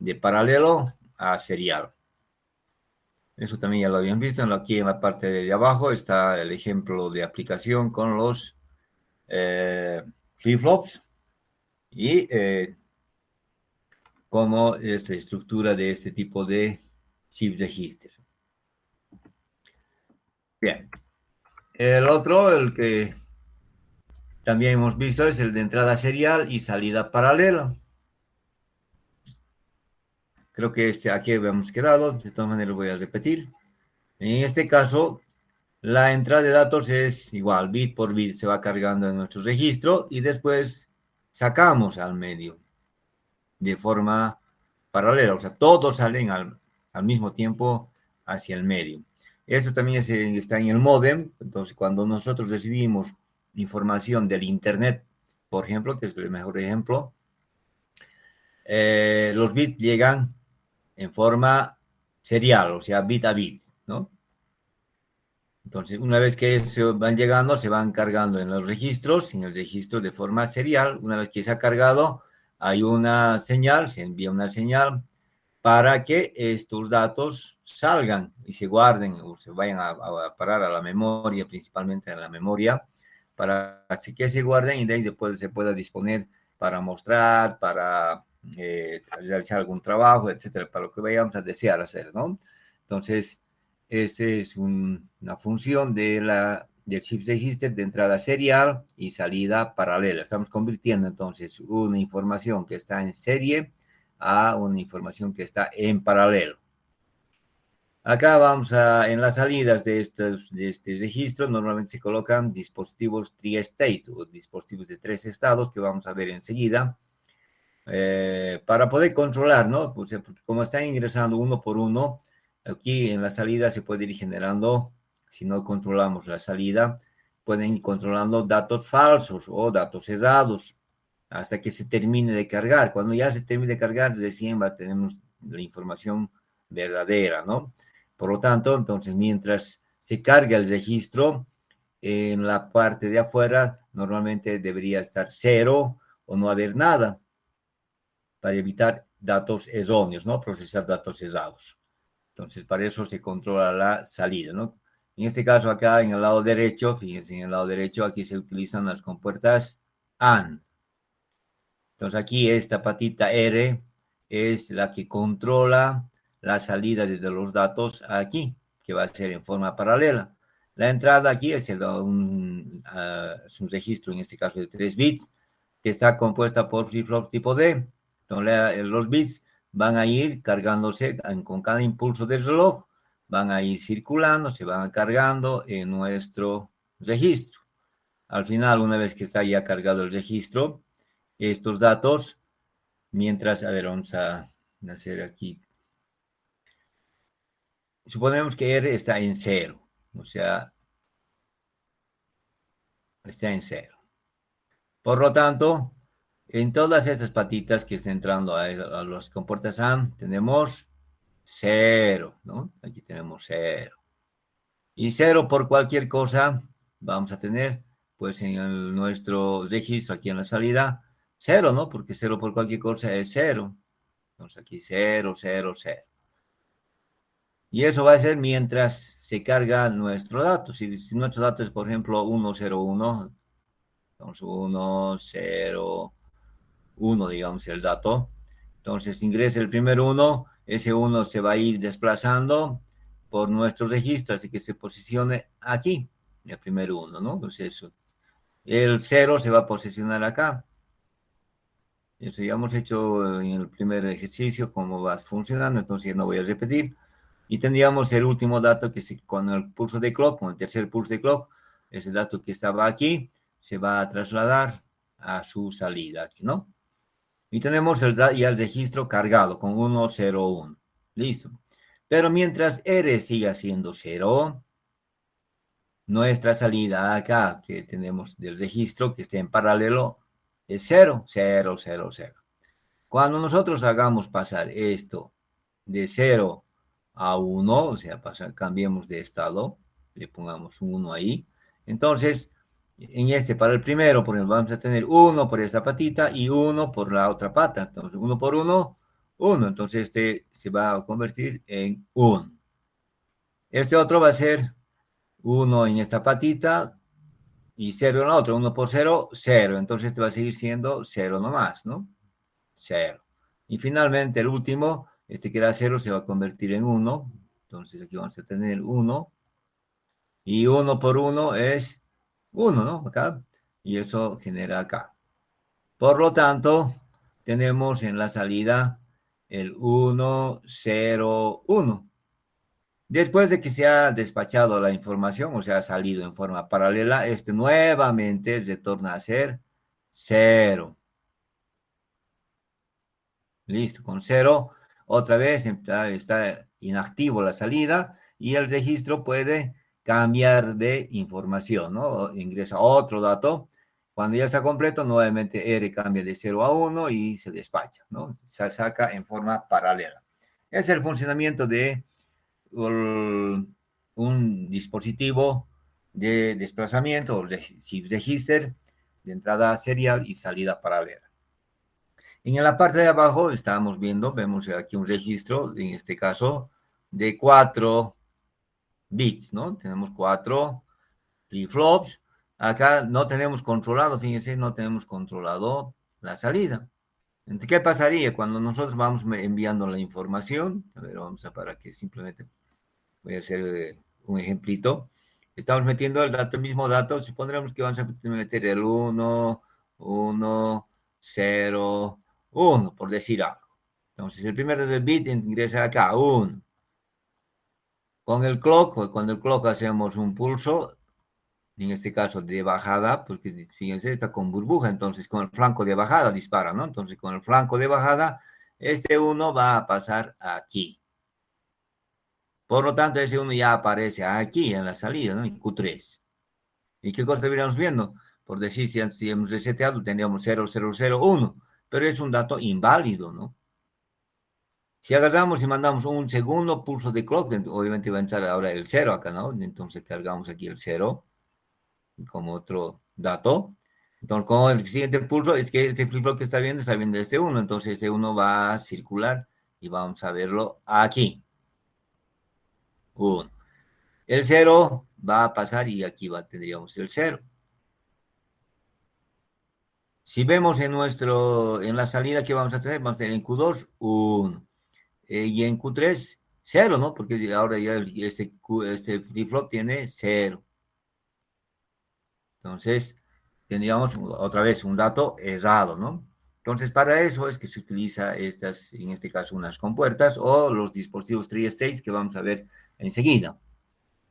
de paralelo a serial. Eso también ya lo habían visto. Aquí en la parte de abajo está el ejemplo de aplicación con los flip-flops y cómo es la estructura de este tipo de chip register. Bien. El otro, el que también hemos visto, es el de entrada serial y salida paralela. Creo que aquí habíamos quedado, de todas maneras voy a repetir. En este caso, la entrada de datos es igual, bit por bit se va cargando en nuestro registro y después sacamos al medio de forma paralela, o sea, todos salen al mismo tiempo hacia el medio. Esto también está en el módem, entonces cuando nosotros recibimos información del Internet, por ejemplo, que es el mejor ejemplo, los bits llegan en forma serial, o sea, bit a bit, ¿no? Entonces, una vez que se van llegando, se van cargando en los registros, en el registro de forma serial. Una vez que se ha cargado, hay una señal, se envía una señal para que estos datos salgan y se guarden o se vayan a parar a la memoria, principalmente a la memoria, para que se guarden y de ahí después se pueda disponer para mostrar, para realizar algún trabajo, etcétera, para lo que vayamos a desear hacer, ¿no? Entonces, esa es una función del chip register de entrada serial y salida paralela. Estamos convirtiendo entonces una información que está en serie a una información que está en paralelo. Acá vamos en las salidas de este registro, normalmente se colocan dispositivos tri-state o dispositivos de 3 estados que vamos a ver enseguida, para poder controlar, ¿no? Pues, porque como están ingresando uno por uno, aquí en la salida se puede ir generando, si no controlamos la salida, pueden ir controlando datos falsos o datos cesados hasta que se termine de cargar. Cuando ya se termine de cargar, recién tenemos la información verdadera, ¿no? Por lo tanto, entonces, mientras se carga el registro, en la parte de afuera normalmente debería estar 0 o no haber nada para evitar datos erróneos, ¿no? Procesar datos cesados. Entonces, para eso se controla la salida, ¿no? En este caso, acá en el lado derecho, fíjense, en el lado derecho, aquí se utilizan las compuertas AND. Entonces, aquí esta patita R es la que controla la salida de los datos aquí, que va a ser en forma paralela. La entrada aquí es un registro, en este caso de 3 bits, que está compuesta por flip-flop tipo D. Entonces, los bits van a ir cargándose con cada impulso del reloj, van a ir circulando, se van cargando en nuestro registro. Al final, una vez que está ya cargado el registro, estos datos, mientras, a ver, vamos a hacer aquí. Suponemos que R está en 0, o sea, está en 0. Por lo tanto, en todas estas patitas que están entrando a los compuertas AND, tenemos 0, ¿no? Aquí tenemos 0. Y 0 por cualquier cosa, vamos a tener, pues en nuestro registro, aquí en la salida, 0, ¿no? Porque 0 por cualquier cosa es 0. Entonces aquí 0, 0, 0. Y eso va a ser mientras se carga nuestro dato. Si nuestro dato es, por ejemplo, 101, entonces 101, digamos, el dato. Entonces ingresa el primer 1, ese 1 se va a ir desplazando por nuestro registro, así que se posicione aquí, el primer 1, ¿no? Pues eso. El 0 se va a posicionar acá. Eso ya hemos hecho en el primer ejercicio, cómo va funcionando, entonces no voy a repetir. Y tendríamos el último dato que con el pulso de clock, con el tercer pulso de clock, ese dato que estaba aquí, se va a trasladar a su salida aquí, ¿no? Y tenemos ya el registro cargado con 101. Listo. Pero mientras R siga siendo 0, nuestra salida acá que tenemos del registro que esté en paralelo es 0, 0, 0, 0. Cuando nosotros hagamos pasar esto de 0 a 1, o sea, cambiemos de estado, le pongamos un 1 ahí, entonces, para el primero, por ejemplo, vamos a tener 1 por esa patita y 1 por la otra pata. Entonces, 1 por 1, 1. Entonces este se va a convertir en 1. Este otro va a ser 1 en esta patita y 0 en la otra. 1 por 0, 0. Entonces este va a seguir siendo 0 nomás, ¿no? 0. Y finalmente el último, este que era 0 se va a convertir en 1. Entonces aquí vamos a tener 1. Y 1 por 1 es 1, ¿no? Acá. Y eso genera acá. Por lo tanto, tenemos en la salida el 1, 0, 1. Después de que se ha despachado la información, o sea, ha salido en forma paralela, este nuevamente retorna a ser 0. Listo, con 0, otra vez está inactivo la salida y el registro puede cambiar de información, ¿no? Ingresa otro dato. Cuando ya está completo, nuevamente R cambia de 0 a 1 y se despacha, ¿no? Se saca en forma paralela. Es el funcionamiento de un dispositivo de desplazamiento o shift register de entrada serial y salida paralela. En la parte de abajo estamos viendo, vemos aquí un registro, en este caso, de 4 bits, ¿no? Tenemos 4 flip-flops. Acá no tenemos controlado, fíjense, no tenemos controlado la salida. Entonces, ¿qué pasaría cuando nosotros vamos enviando la información? A ver, vamos a para que simplemente voy a hacer un ejemplito. Estamos metiendo el dato, el mismo dato, supondremos que vamos a meter el 1, 1, 0, 1, por decir algo. Entonces, el primero del bit ingresa acá, 1. Con el clock, cuando el clock hacemos un pulso, en este caso de bajada, porque fíjense, está con burbuja, entonces con el flanco de bajada dispara, ¿no? Entonces, con el flanco de bajada, este 1 va a pasar aquí. Por lo tanto, ese 1 ya aparece aquí en la salida, ¿no? En Q3. ¿Y qué cosa estaríamos viendo? Por decir, si hemos reseteado, tendríamos 0001, pero es un dato inválido, ¿no? Si agarramos y mandamos un segundo pulso de clock, obviamente va a entrar ahora el 0 acá, ¿no? Entonces cargamos aquí el 0 como otro dato. Entonces, como el siguiente pulso es que este flip-flop que está viendo este 1, entonces este 1 va a circular y vamos a verlo aquí. 1. El 0 va a pasar y aquí tendríamos el 0. Si vemos en la salida que vamos a tener en Q2, 1. Y en Q3, 0, ¿no? Porque ahora ya este flip-flop tiene 0. Entonces, tendríamos otra vez un dato errado, ¿no? Entonces, para eso es que se utiliza estas, en este caso, unas compuertas o los dispositivos 3-stage que vamos a ver enseguida,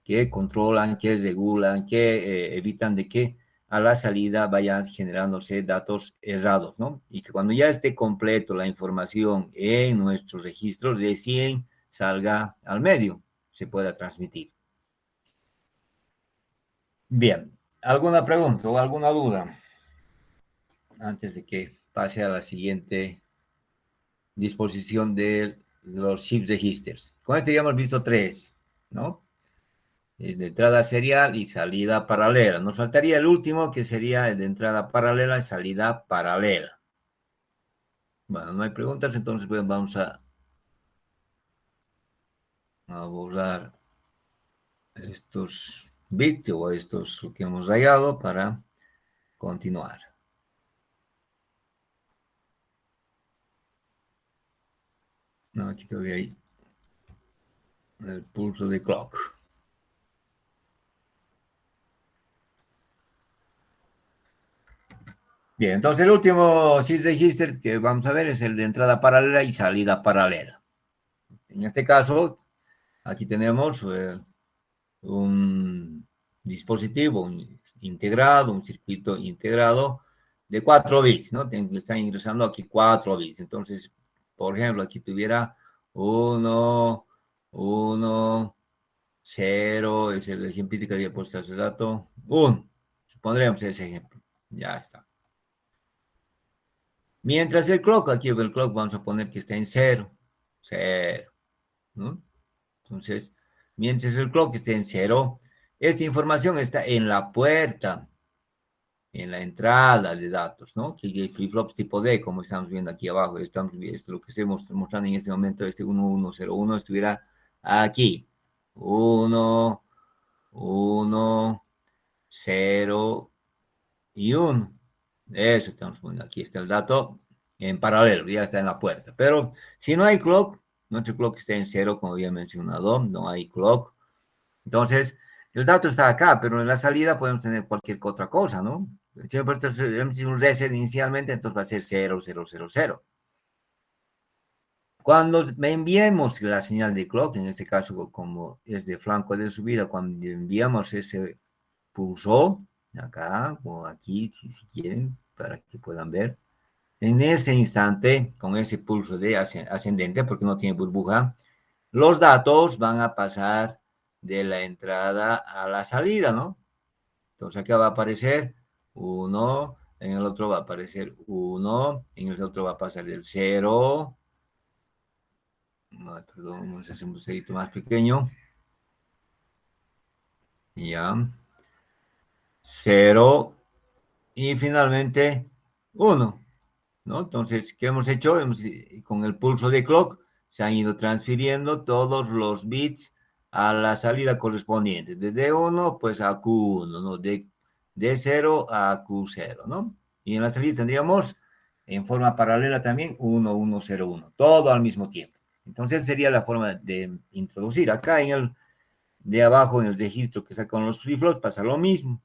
que controlan, que regulan, que evitan de que a la salida vayan generándose datos errados, ¿no? Y que cuando ya esté completo la información en nuestros registros, recién salga al medio, se pueda transmitir. Bien, ¿alguna pregunta o alguna duda antes de que pase a la siguiente disposición de los shift registers? Con este ya hemos visto 3, ¿no? Es de entrada serial y salida paralela. Nos faltaría el último, que sería el de entrada paralela y salida paralela. Bueno, no hay preguntas, entonces pues vamos a borrar estos bits o estos que hemos rayado para continuar. No, aquí todavía hay el pulso de clock. Bien, entonces el último shift register que vamos a ver es el de entrada paralela y salida paralela. En este caso, aquí tenemos un dispositivo integrado, un circuito integrado de 4 bits, ¿no? Están ingresando aquí 4 bits. Entonces, por ejemplo, aquí tuviera 1, 1, 0, es el ejemplo que había puesto hace rato, 1. Supondremos ese ejemplo. Ya está. Mientras el clock, aquí el clock vamos a poner que está en 0, 0, ¿no? Entonces, mientras el clock esté en 0, esta información está en la puerta. en la entrada de datos, ¿no? Que flip-flops tipo D, como estamos viendo aquí abajo, esto es lo que estoy mostrando en este momento, este 1101 estuviera aquí. 1, 1, 0 y 1. Eso estamos poniendo. Aquí está el dato en paralelo, ya está en la puerta. Pero si no hay clock, nuestro clock está en 0, como había mencionado, no hay clock. Entonces, el dato está acá, pero en la salida podemos tener cualquier otra cosa, ¿no? Si hemos puesto un reset inicialmente, entonces va a ser 0, 0, 0, 0. Cuando me enviemos la señal de clock, en este caso como es de flanco de subida, cuando enviamos ese pulso, acá o aquí, si quieren, para que puedan ver, en ese instante, con ese pulso de ascendente, porque no tiene burbuja, los datos van a pasar de la entrada a la salida, ¿no? Entonces acá va a aparecer 1, en el otro va a aparecer 1, en el otro va a pasar el 0. No, perdón, vamos a hacer un poquito más pequeño. Ya. 0 y finalmente 1, ¿no? Entonces, ¿qué hemos hecho? Con el pulso de clock se han ido transfiriendo todos los bits a la salida correspondiente, de D1 pues a Q1, ¿no? De D0 a Q0, ¿no? Y en la salida tendríamos en forma paralela también 1, 1, 0, 1, todo al mismo tiempo. Entonces sería la forma de introducir. Acá en el de abajo, en el registro que está con los flip-flops, pasa lo mismo.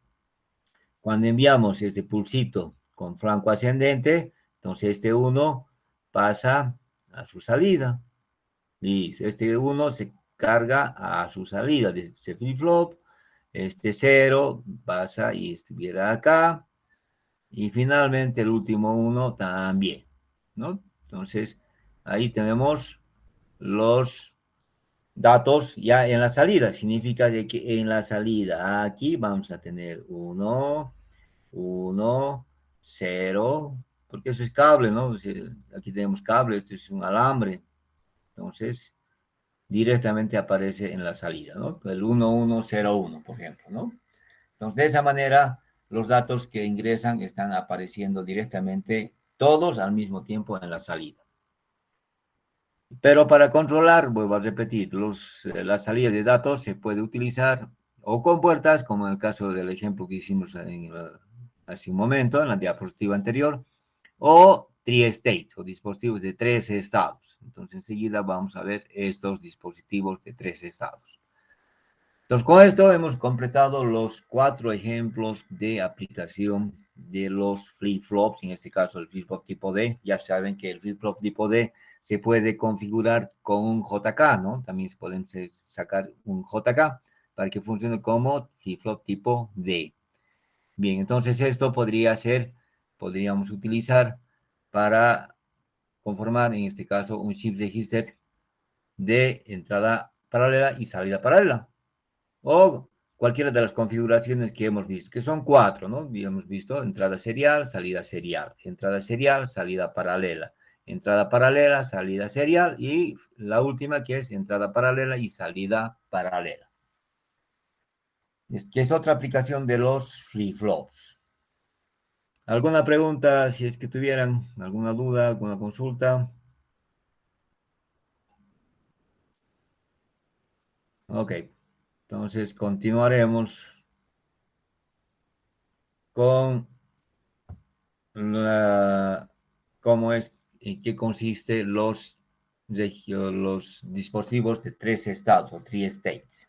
Cuando enviamos este pulsito con flanco ascendente, entonces este 1 pasa a su salida. Listo, este 1 se carga a su salida de este flip-flop. Este 0 pasa y estuviera acá. Y finalmente el último 1 también, ¿no? Entonces, ahí tenemos los datos ya en la salida. Significa de que en la salida aquí vamos a tener 1, 1, 0, porque eso es cable, ¿no? Aquí tenemos cable, esto es un alambre. Entonces, directamente aparece en la salida, ¿no? El 1101, por ejemplo, ¿no? Entonces, de esa manera, los datos que ingresan están apareciendo directamente todos al mismo tiempo en la salida. Pero para controlar, vuelvo a repetir, la salida de datos se puede utilizar o con puertas, como en el caso del ejemplo que hicimos hace un momento, en la diapositiva anterior, o tri-states, o dispositivos de 3 estados. Entonces, enseguida vamos a ver estos dispositivos de 3 estados. Entonces, con esto hemos completado los 4 ejemplos de aplicación de los flip-flops, en este caso el flip-flop tipo D. Ya saben que el flip-flop tipo D se puede configurar con un JK, ¿no? También se pueden sacar un JK para que funcione como flip-flop tipo D. Bien, entonces esto podríamos utilizar para conformar, en este caso, un shift register de entrada paralela y salida paralela. O cualquiera de las configuraciones que hemos visto, que son 4, ¿no? Y hemos visto entrada serial, salida salida paralela, entrada paralela, salida serial y la última que es entrada paralela y salida paralela. Que es otra aplicación de los flip-flops. ¿Alguna pregunta, si es que tuvieran alguna duda, alguna consulta? Ok, entonces continuaremos con cómo es, en qué consiste los dispositivos de 3 estados o 3 states,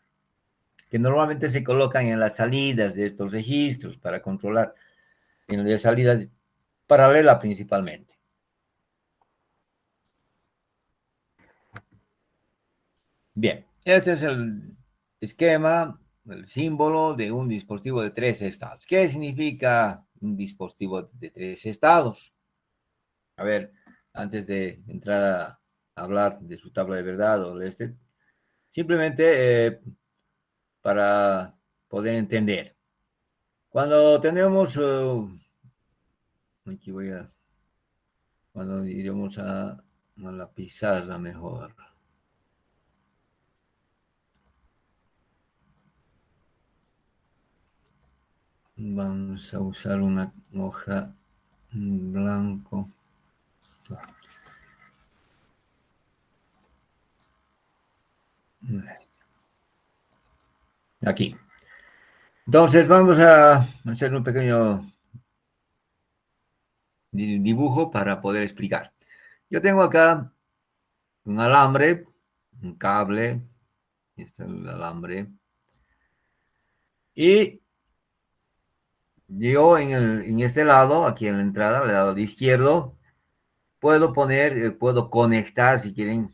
que normalmente se colocan en las salidas de estos registros para controlar en la salida paralela principalmente. Bien, este es el esquema, el símbolo de un dispositivo de 3 estados. ¿Qué significa un dispositivo de 3 estados? A ver, antes de entrar a hablar de su tabla de verdad o de este, simplemente para poder entender. Cuando tenemos, aquí cuando iremos a la pizarra mejor. Vamos a usar una hoja en blanco. Aquí. Entonces vamos a hacer un pequeño dibujo para poder explicar. Yo tengo acá un alambre, un cable, este es el alambre, y yo en este lado, aquí en la entrada, al lado izquierdo, puedo poner, puedo conectar, si quieren,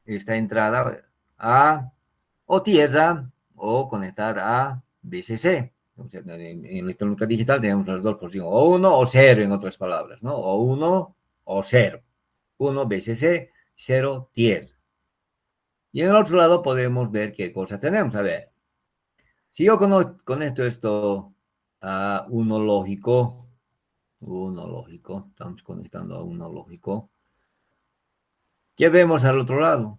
esta entrada a o tierra o conectar a BCC. Entonces, en electrónica digital tenemos las dos posiciones, o 1 o 0 en otras palabras, ¿no? O 1 o 0. 1 BCC, 0 tierra. Y en el otro lado podemos ver qué cosa tenemos. A ver, si yo conecto esto a 1 lógico, estamos conectando a 1 lógico, ¿qué vemos al otro lado?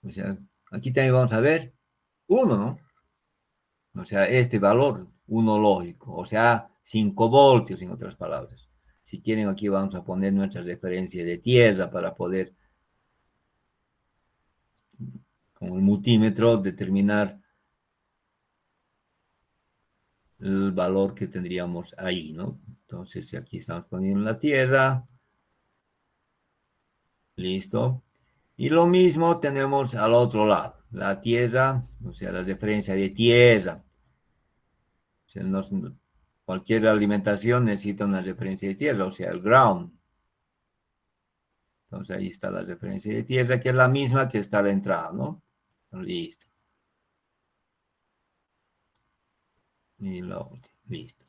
O sea, aquí también vamos a ver 1, ¿no? O sea, este valor, 1 lógico, o sea, 5 voltios en otras palabras. Si quieren, aquí vamos a poner nuestra referencia de tierra para poder, con el multímetro, determinar el valor que tendríamos ahí, ¿no? Entonces, aquí estamos poniendo la tierra. Listo. Y lo mismo tenemos al otro lado, la tierra, o sea, la referencia de tierra. O sea, cualquier alimentación necesita una referencia de tierra, o sea, el ground. Entonces ahí está la referencia de tierra, que es la misma que está a la entrada, ¿no? Listo. Y lo último, listo.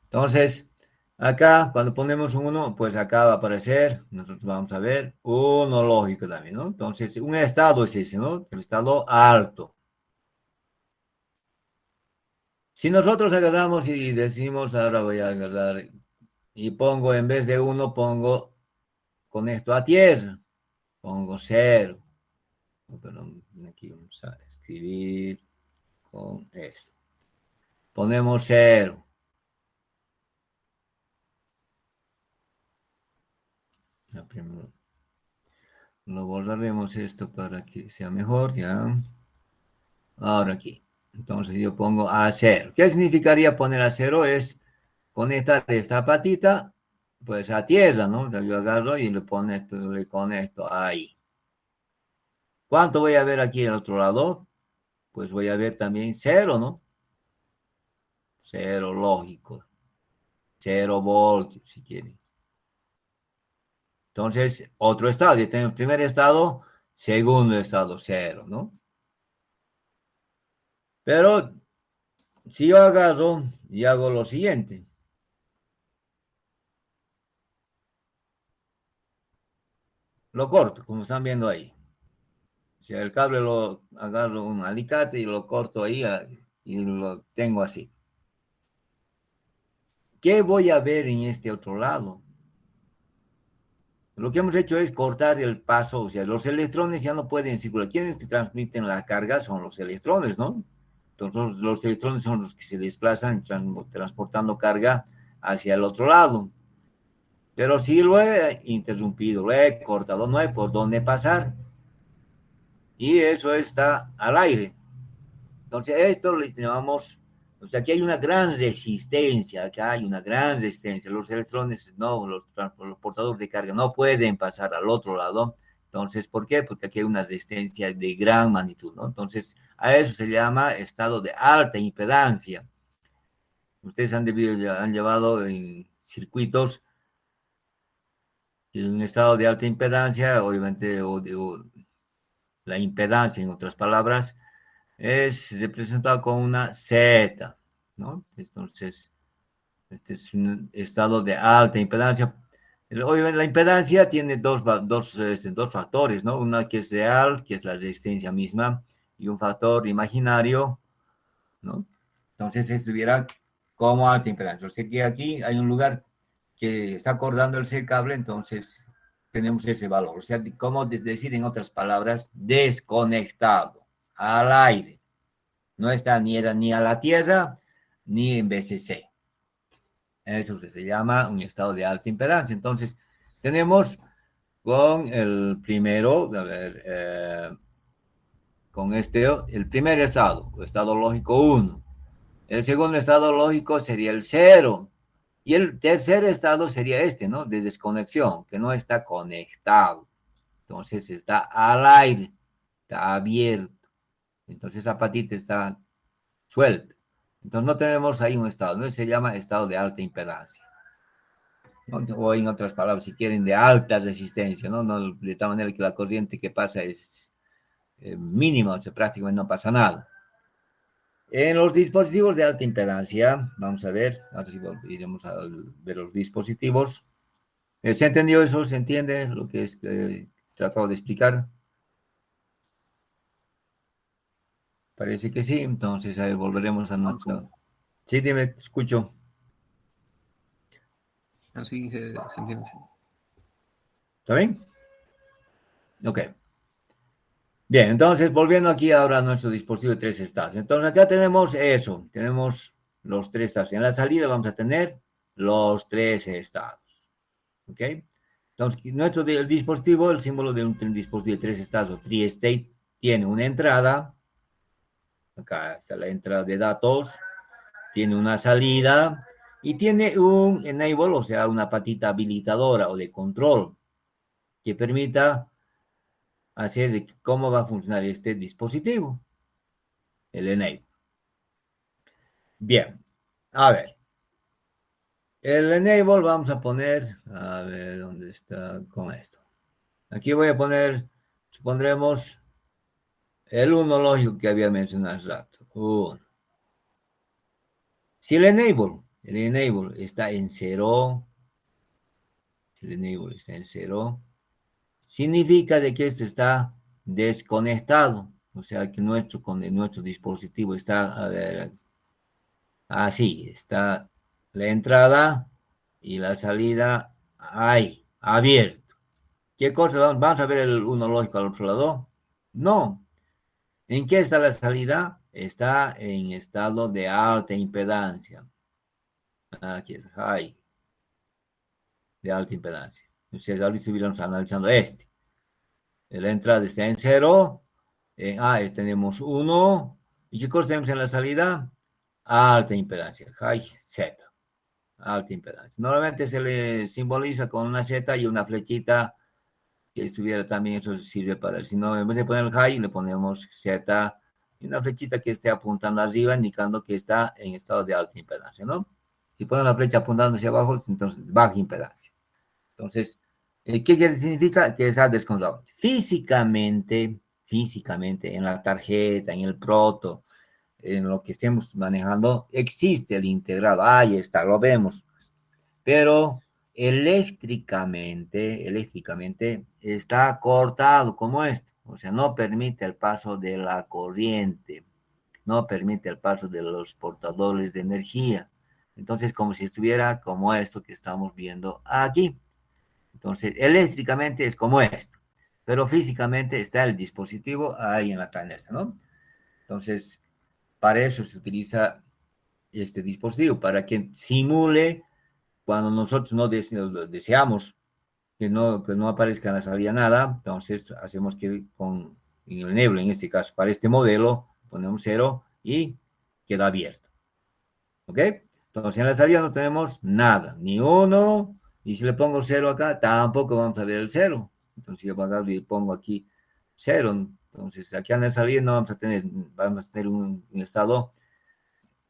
Entonces, acá, cuando ponemos un 1, pues acá va a aparecer, nosotros vamos a ver, 1 lógico también, ¿no? Entonces, un estado es ese, ¿no? El estado alto. Si nosotros agarramos y decimos, ahora voy a agarrar y pongo, en vez de 1, pongo, conecto a tierra, pongo 0. Perdón, aquí vamos a escribir con esto. Ponemos 0. Primero lo borraremos esto para que sea mejor, ¿ya? Ahora aquí. Entonces yo pongo a 0. ¿Qué significaría poner a 0? Es conectar esta patita, pues a tierra, ¿no? Yo agarro y le conecto ahí. ¿Cuánto voy a ver aquí al otro lado? Pues voy a ver también 0, ¿no? 0 lógico. 0 voltios, si quieren. Entonces, otro estado. Yo tengo el primer estado, segundo estado, 0, ¿no? Pero si yo agarro y hago lo siguiente. Lo corto, como están viendo ahí. O sea, el cable lo agarro un alicate y lo corto ahí y lo tengo así. ¿Qué voy a ver en este otro lado? Lo que hemos hecho es cortar el paso, o sea, los electrones ya no pueden circular. ¿Quiénes que transmiten la carga? Son los electrones, ¿no? Entonces, los electrones son los que se desplazan transportando carga hacia el otro lado. Pero si lo he interrumpido, lo he cortado, no hay por dónde pasar. Y eso está al aire. Entonces, esto le llamamos, o sea, aquí hay una gran resistencia, acá hay una gran resistencia. Los electrones, no, los portadores de carga no pueden pasar al otro lado. Entonces, ¿por qué? Porque aquí hay una resistencia de gran magnitud, ¿no? Entonces, a eso se llama estado de alta impedancia. Ustedes han llevado en circuitos en un estado de alta impedancia, obviamente, o la impedancia, en otras palabras, es representado con una Z, ¿no? Entonces, este es un estado de alta impedancia. Obviamente, la impedancia tiene dos factores, ¿no? Una que es real, que es la resistencia misma, y un factor imaginario, ¿no? Entonces, estuviera como alta impedancia. O sea que aquí hay un lugar que está acordando el cable, entonces tenemos ese valor. O sea, como decir en otras palabras, desconectado, al aire. No está ni a la tierra ni en BCC. Eso se llama un estado de alta impedancia. Entonces, tenemos con el primero, a ver, con el primer estado, estado lógico 1. El segundo estado lógico sería el 0. Y el tercer estado sería este, ¿no? De desconexión, que no está conectado. Entonces está al aire, está abierto. Entonces esa patita está suelta. Entonces no tenemos ahí un estado, ¿no? Se llama estado de alta impedancia. ¿No? O en otras palabras, si quieren, de alta resistencia, ¿no? De tal manera que la corriente que pasa es mínima, o sea, prácticamente no pasa nada. En los dispositivos de alta impedancia, vamos a ver, ahora sí iremos a ver los dispositivos. ¿Se entendió eso? ¿Se entiende lo que es tratado de explicar? Parece que sí, entonces volveremos a nuestro... Sí, dime, te escucho. Así se entiende. ¿Está bien? Ok. Bien, entonces volviendo aquí ahora a nuestro dispositivo de 3 estados. Entonces acá tenemos eso, tenemos los 3 estados. En la salida vamos a tener los 3 estados. ¿Ok? Entonces, nuestro dispositivo, el símbolo de un dispositivo de 3 estados, tri-state, tiene una entrada. Acá está la entrada de datos. Tiene una salida y tiene un enable, o sea, una patita habilitadora o de control que permita hacer cómo va a funcionar este dispositivo, el enable. Bien, a ver. El enable vamos a poner, a ver, ¿dónde está con esto? Aquí voy a poner, supondremos, el 1 lógico que había mencionado hace rato. 1. Si el enable está en 0, si el enable está en 0, significa de que esto está desconectado. O sea, que nuestro dispositivo está, a ver, así, está la entrada y la salida ahí, abierto. ¿Qué cosa? Vamos a ver el 1 lógico al otro lado. No. ¿En qué está la salida? Está en estado de alta impedancia. Aquí es high, de alta impedancia. Entonces, ahorita estuviéramos analizando este. La entrada está en 0. En A tenemos 1. ¿Y qué cosa tenemos en la salida? Alta impedancia, high Z. Alta impedancia. Normalmente se le simboliza con una Z y una flechita que estuviera también, eso sirve para, si no, en vez de poner el high, le ponemos Z y una flechita que esté apuntando arriba, indicando que está en estado de alta impedancia, ¿no? Si pone la flecha apuntando hacia abajo, entonces baja impedancia. Entonces, ¿qué significa? Que está descontrolado. Físicamente, en la tarjeta, en el proto, en lo que estemos manejando, existe el integrado. Ahí está, lo vemos. Pero eléctricamente está cortado como esto. O sea, no permite el paso de la corriente, no permite el paso de los portadores de energía. Entonces, como si estuviera como esto que estamos viendo aquí. Entonces, eléctricamente es como esto, pero físicamente está el dispositivo ahí en la canasta, ¿no? Entonces, para eso se utiliza este dispositivo, para que simule cuando nosotros no deseamos que no aparezca en la salida nada, entonces hacemos que con el enable, en este caso, para este modelo, ponemos 0 y queda abierto. ¿Ok? Entonces en la salida no tenemos nada, ni 1, y si le pongo 0 acá, tampoco vamos a ver el 0. Entonces yo pongo aquí 0. Entonces aquí en la salida no vamos a tener un estado,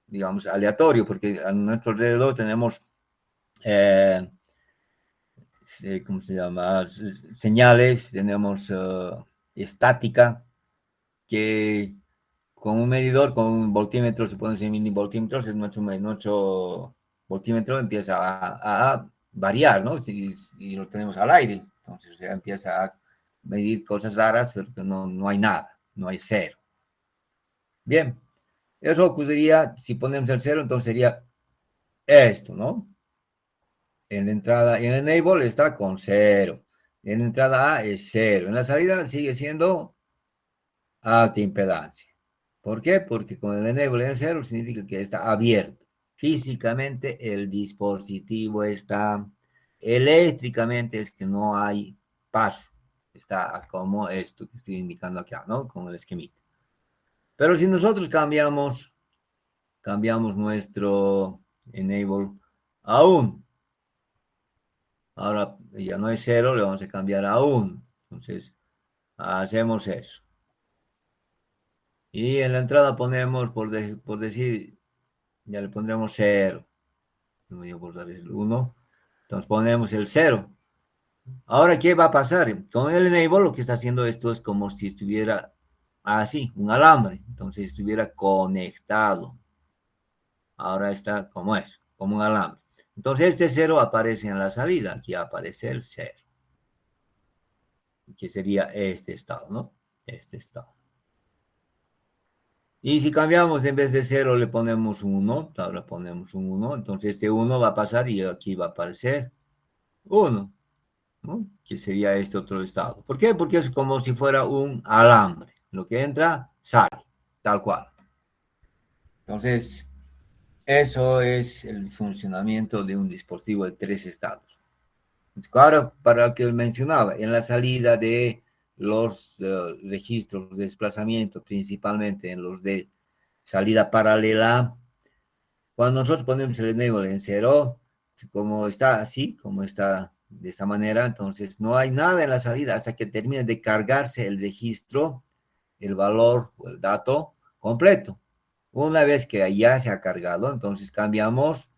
digamos, aleatorio, porque a nuestro alrededor tenemos, ¿cómo se llama? Señales, tenemos estática, que con un medidor, con un voltímetro, se pueden decir mini voltímetros, nuestro voltímetro empieza a variar, ¿no? Si lo tenemos al aire, entonces ya empieza a medir cosas raras, pero que no hay nada, no hay 0. Bien, eso ocurriría si ponemos el 0, entonces sería esto, ¿no? En la entrada, en el enable está con 0. En la entrada A es 0. En la salida sigue siendo alta impedancia. ¿Por qué? Porque con el enable en 0 significa que está abierto. físicamente el dispositivo está, eléctricamente es que no hay paso. Está como esto que estoy indicando acá, ¿no? Con el esquemita. Pero si nosotros cambiamos nuestro enable a 1, ahora ya no es 0, le vamos a cambiar a 1. Entonces, hacemos eso. Y en la entrada ponemos, por decir, ya le pondremos 0. No voy a borrar el 1. Entonces ponemos el 0. Ahora, ¿qué va a pasar? Con el enable lo que está haciendo esto es como si estuviera así, un alambre. Entonces estuviera conectado. Ahora está como es, como un alambre. Entonces este 0 aparece en la salida. Aquí aparece el 0. Que sería este estado, ¿no? Este estado. Y si cambiamos, en vez de 0 le ponemos 1, ahora ponemos un 1, entonces este 1 va a pasar y aquí va a aparecer 1, ¿no? Que sería este otro estado. ¿Por qué? Porque es como si fuera un alambre. Lo que entra, sale, tal cual. Entonces, eso es el funcionamiento de un dispositivo de 3 estados. Claro, para lo que mencionaba, en la salida de los registros de desplazamiento, principalmente en los de salida paralela, cuando nosotros ponemos el enable en 0, como está así, como está de esta manera, entonces no hay nada en la salida hasta que termine de cargarse el registro, el valor o el dato completo. Una vez que ya se ha cargado, entonces cambiamos,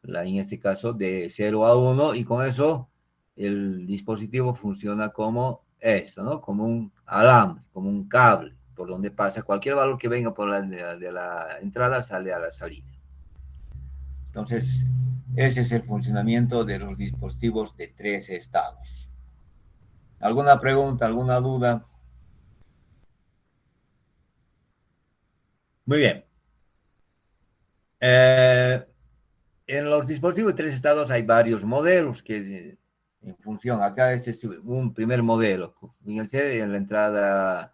en este caso, de 0 a 1 y con eso el dispositivo funciona como esto, ¿no? Como un alambre, como un cable, por donde pasa cualquier valor que venga por de la entrada, sale a la salida. Entonces, ese es el funcionamiento de los dispositivos de 3 estados. ¿Alguna pregunta, alguna duda? Muy bien. En los dispositivos de 3 estados hay varios modelos que en función, acá este es un primer modelo. En la entrada,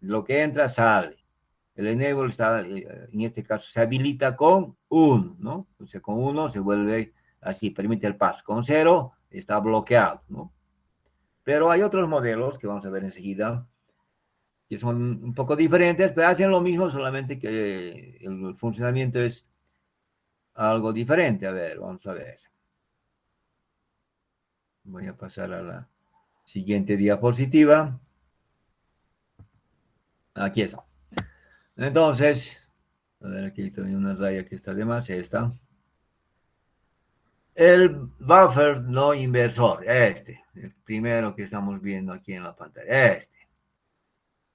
lo que entra sale. El enable está, en este caso, se habilita con 1, ¿no? O sea, con 1 se vuelve así, permite el paso. Con 0 está bloqueado, ¿no? Pero hay otros modelos que vamos a ver enseguida, que son un poco diferentes, pero hacen lo mismo, solamente que el funcionamiento es algo diferente. A ver, vamos a ver. Voy a pasar a la siguiente diapositiva. Aquí está. Entonces, a ver, aquí tengo una raya que está de más, esta. El buffer no inversor, el primero que estamos viendo aquí en la pantalla,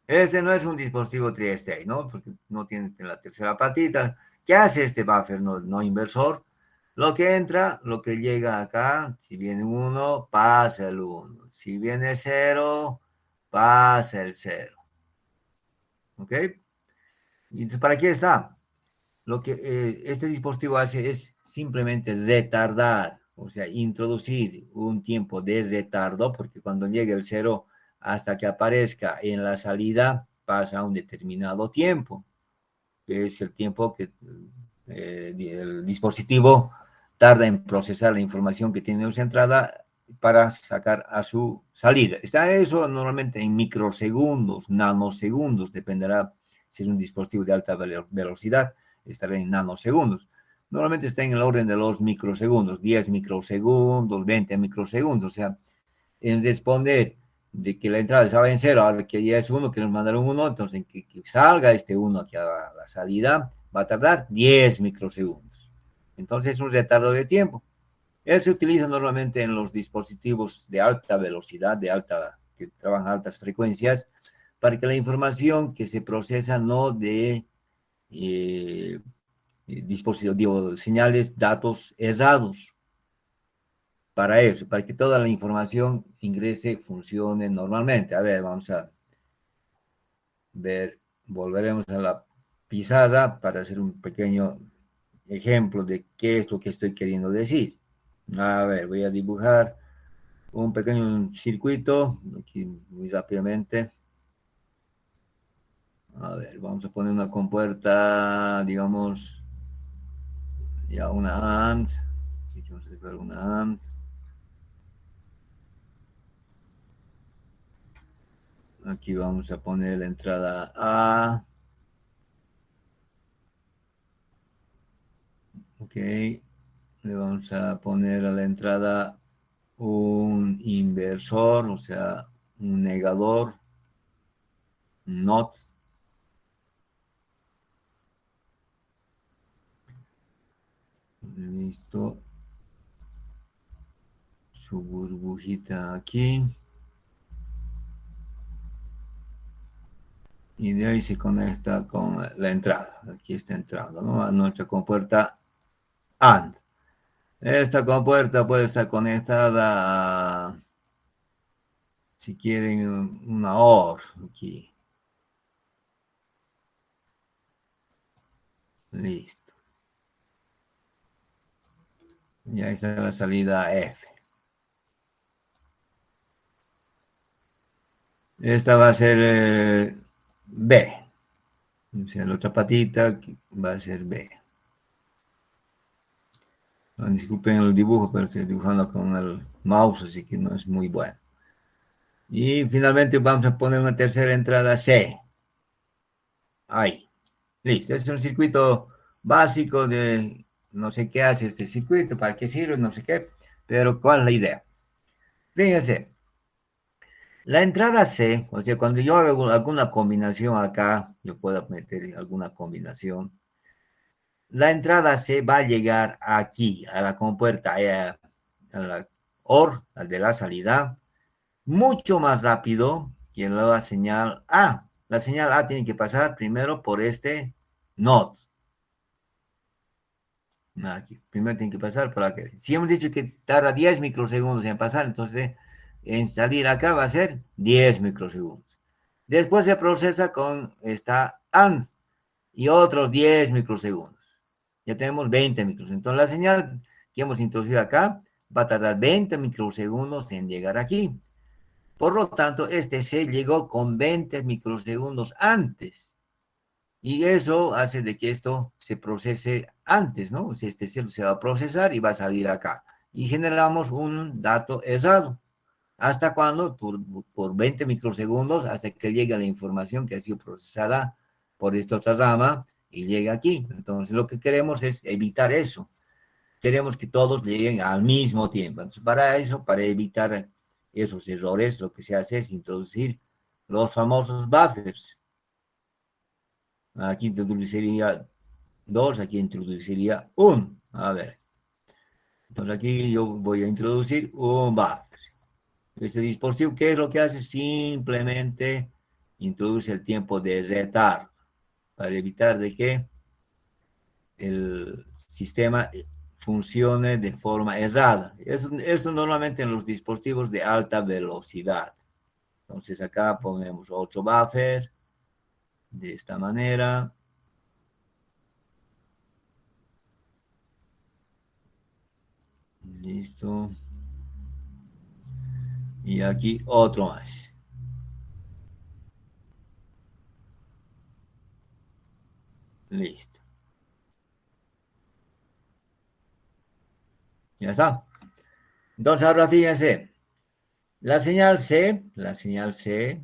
Ese no es un dispositivo tri-state, ¿no? Porque no tiene la tercera patita. ¿Qué hace este buffer no inversor? Lo que entra, lo que llega acá, si viene 1, pasa el 1. Si viene 0, pasa el 0. ¿Ok? Y entonces, ¿para qué está? Lo que este dispositivo hace es simplemente retardar, o sea, introducir un tiempo de retardo, porque cuando llegue el 0 hasta que aparezca en la salida, pasa un determinado tiempo, que es el tiempo que el dispositivo tarda en procesar la información que tiene en su entrada para sacar a su salida. Está eso normalmente en microsegundos, nanosegundos, dependerá si es un dispositivo de alta velocidad, estará en nanosegundos. Normalmente está en el orden de los microsegundos, 10 microsegundos, 20 microsegundos, o sea, en responder de que la entrada estaba en 0, ahora que ya es 1, que nos mandaron 1, entonces en que salga este 1 aquí a la salida, va a tardar 10 microsegundos. Entonces es un retardo de tiempo. Él se utiliza normalmente en los dispositivos de alta velocidad, que trabajan a altas frecuencias, para que la información que se procesa no dé dispositivos, señales, datos errados. Para eso, para que toda la información ingrese, funcione normalmente. A ver, vamos a ver, volveremos a la pizarra para hacer un pequeño ejemplo de qué es lo que estoy queriendo decir. A ver, voy a dibujar un pequeño circuito, aquí muy rápidamente. A ver, vamos a poner una compuerta, digamos, Ya una AND. Así que vamos a dejar una AND. Aquí vamos a poner la entrada A. Ok. Le vamos a poner a la entrada un inversor, o sea, un negador, NOT. Listo. Su burbujita aquí. Y de ahí se conecta con la entrada. Aquí está entrando, ¿no? A nuestra compuerta AND. Esta compuerta puede estar conectada a, si quieren, una OR aquí. Listo. Y ahí está la salida F. Esta va a ser B. O sea, la otra patita va a ser B. No, disculpen el dibujo, pero estoy dibujando con el mouse, así que no es muy bueno. Y finalmente vamos a poner una tercera entrada C. Ahí. Listo. Este es un circuito básico de no sé qué hace este circuito, para qué sirve, no sé qué, pero ¿cuál es la idea? Fíjense, la entrada C, o sea, cuando yo hago alguna combinación acá, yo puedo meter alguna combinación. La entrada C va a llegar aquí, a la compuerta, a la OR, al de la salida, mucho más rápido que la señal A. La señal A tiene que pasar primero por este NOT. Aquí. Primero tiene que pasar por acá. Si hemos dicho que tarda 10 microsegundos en pasar, entonces en salir acá va a ser 10 microsegundos. Después se procesa con esta AND y otros 10 microsegundos. Ya tenemos 20 microsegundos. Entonces la señal que hemos introducido acá va a tardar 20 microsegundos en llegar aquí. Por lo tanto, este se llegó con 20 microsegundos antes. Y eso hace de que esto se procese antes, ¿no? Este se va a procesar y va a salir acá. Y generamos un dato errado. ¿Hasta cuándo? Por 20 microsegundos hasta que llegue la información que ha sido procesada por esta otra rama y llegue aquí. Entonces lo que queremos es evitar eso. Queremos que todos lleguen al mismo tiempo. Entonces para eso, para evitar esos errores, lo que se hace es introducir los famosos buffers. Aquí introduciría 2, aquí introduciría 1. A ver. Entonces aquí yo voy a introducir un buffer. Este dispositivo, ¿qué es lo que hace? Simplemente introduce el tiempo de retardo para evitar de que el sistema funcione de forma errada. Eso normalmente en los dispositivos de alta velocidad. Entonces acá ponemos 8 buffer de esta manera. Listo. Y aquí otro más. Listo. Ya está. Entonces ahora fíjense. La señal C,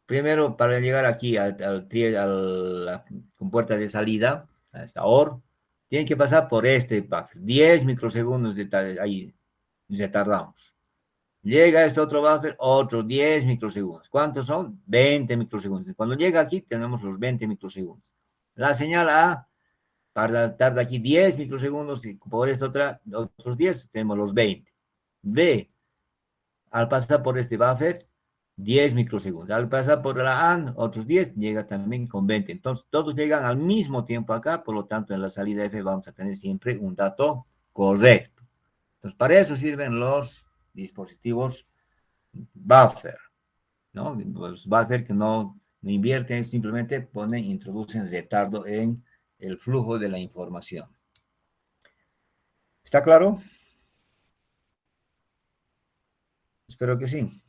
primero para llegar aquí a la compuerta de salida, a esta OR, tiene que pasar por este buffer. 10 microsegundos ahí ya tardamos. Llega este otro buffer, otros 10 microsegundos. ¿Cuántos son? 20 microsegundos. Cuando llega aquí tenemos los 20 microsegundos. La señal A tarda aquí 10 microsegundos y por esta otros 10 tenemos los 20. B, al pasar por este buffer, 10 microsegundos. Al pasar por la AND, otros 10, llega también con 20. Entonces, todos llegan al mismo tiempo acá, por lo tanto, en la salida F vamos a tener siempre un dato correcto. Entonces, para eso sirven los dispositivos buffer, ¿no? Los buffer que no invierten, simplemente introducen retardo en el flujo de la información. ¿Está claro? Espero que sí.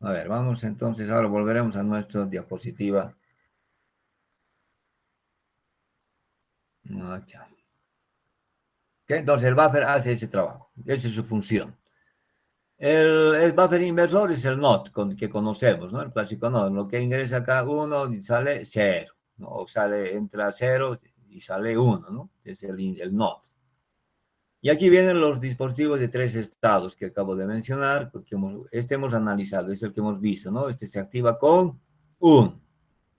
A ver, vamos entonces, ahora volveremos a nuestra diapositiva. Acá. Entonces el buffer hace ese trabajo. Esa es su función. El buffer inversor es el NOT que conocemos, ¿no? El clásico NOT. Lo que ingresa acá 1 y sale 0, ¿no? O entra 0 y sale 1, ¿no? Es el NOT. Y aquí vienen los dispositivos de 3 estados que acabo de mencionar, que hemos analizado, es el que hemos visto, ¿no? Este se activa con 1.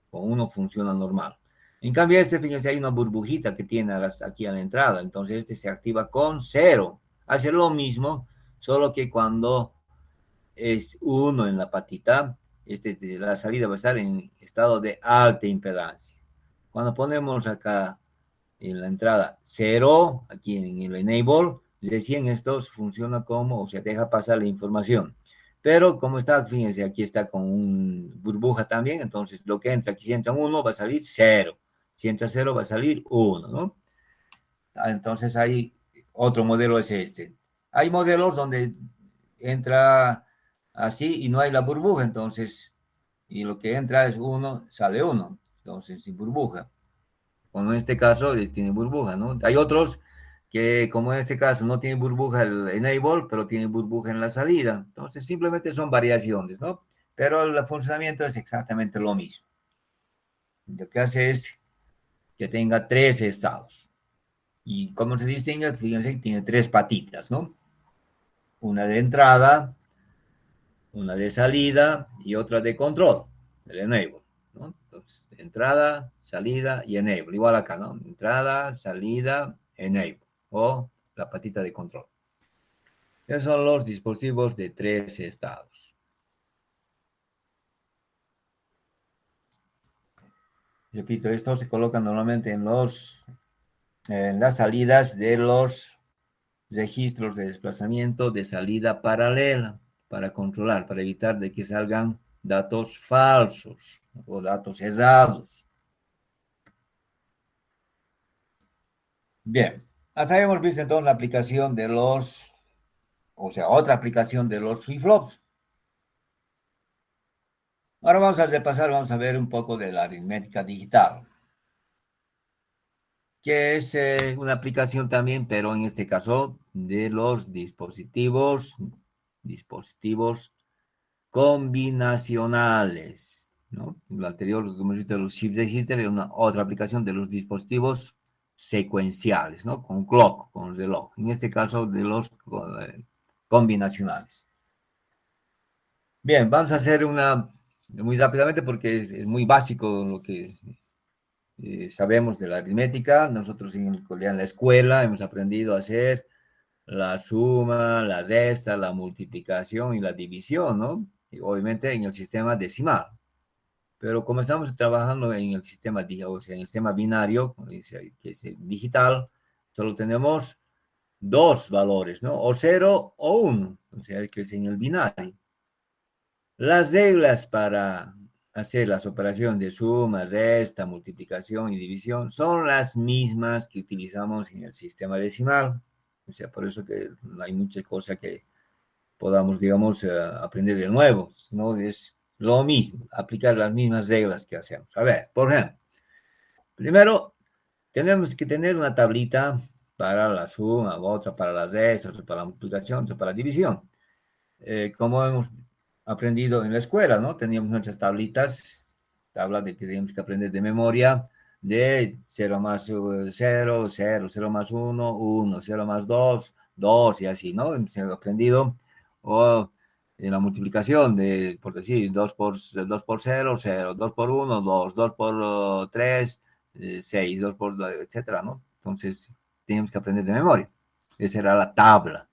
Con 1 funciona normal. En cambio, fíjense, hay una burbujita que tiene aquí a la entrada. Entonces, este se activa con 0. Hace lo mismo, solo que cuando es 1 en la patita, la salida va a estar en estado de alta impedancia. Cuando ponemos acá en la entrada 0, aquí en el enable, recién esto funciona como, o sea, deja pasar la información. Pero como está, fíjense, aquí está con un burbuja también, entonces lo que entra aquí, si entra 1, va a salir 0. Si entra 0, va a salir 1, ¿no? Entonces hay otro modelo es este. Hay modelos donde entra así y no hay la burbuja, entonces, y lo que entra es 1, sale 1, entonces sin burbuja. Como en este caso tiene burbuja, ¿no? Hay otros que, como en este caso, no tiene burbuja el enable, pero tiene burbuja en la salida. Entonces, simplemente son variaciones, ¿no? Pero el funcionamiento es exactamente lo mismo. Lo que hace es que tenga 3 estados. Y como se distingue, fíjense que tiene 3 patitas, ¿no? Una de entrada, una de salida y otra de control, el enable, ¿no? Entonces, entrada, salida y enable. Igual acá, ¿no? Entrada, salida, enable. O la patita de control. Esos son los dispositivos de 3 estados. Repito, estos se colocan normalmente en las salidas de los registros de desplazamiento de salida paralela para controlar, para evitar de que salgan datos falsos o datos errados. Bien, hasta ahí hemos visto entonces la aplicación de otra aplicación de los flip-flops. Ahora vamos a repasar, vamos a ver un poco de la aritmética digital, que es una aplicación también, pero en este caso de los dispositivos combinacionales, ¿no? Lo anterior, lo que hemos visto, los shift register, es otra aplicación de los dispositivos secuenciales, ¿no? Con clock, con reloj. En este caso, de los combinacionales. Bien, vamos a hacer muy rápidamente porque es muy básico lo que sabemos de la aritmética. Nosotros en la escuela hemos aprendido a hacer la suma, la resta, la multiplicación y la división, ¿no? Y obviamente en el sistema decimal. Pero como estamos trabajando en el sistema, o sea, en el sistema binario, que es digital, solo tenemos 2 valores, ¿no? O 0 o 1, o sea, que es en el binario. Las reglas para hacer las operaciones de suma, resta, multiplicación y división son las mismas que utilizamos en el sistema decimal. O sea, por eso que no hay muchas cosas que podamos, digamos, aprender de nuevo, ¿no? Es lo mismo, aplicar las mismas reglas que hacemos. A ver, por ejemplo, primero tenemos que tener una tablita para la suma, otra para la resta, otra para la multiplicación, otra para la división. Como hemos aprendido en la escuela, ¿no? Teníamos nuestras tablas de que teníamos que aprender de memoria, de 0 más 0, 0, 0 más 1, 1, 0 más 2, 2 y así, ¿no? Hemos aprendido, o en la multiplicación, por decir, 2 por 0, 0, 2 por 1, 2, 2 por 3, 6, 2 por, etcétera, ¿no? Entonces, teníamos que aprender de memoria. Esa era la tabla.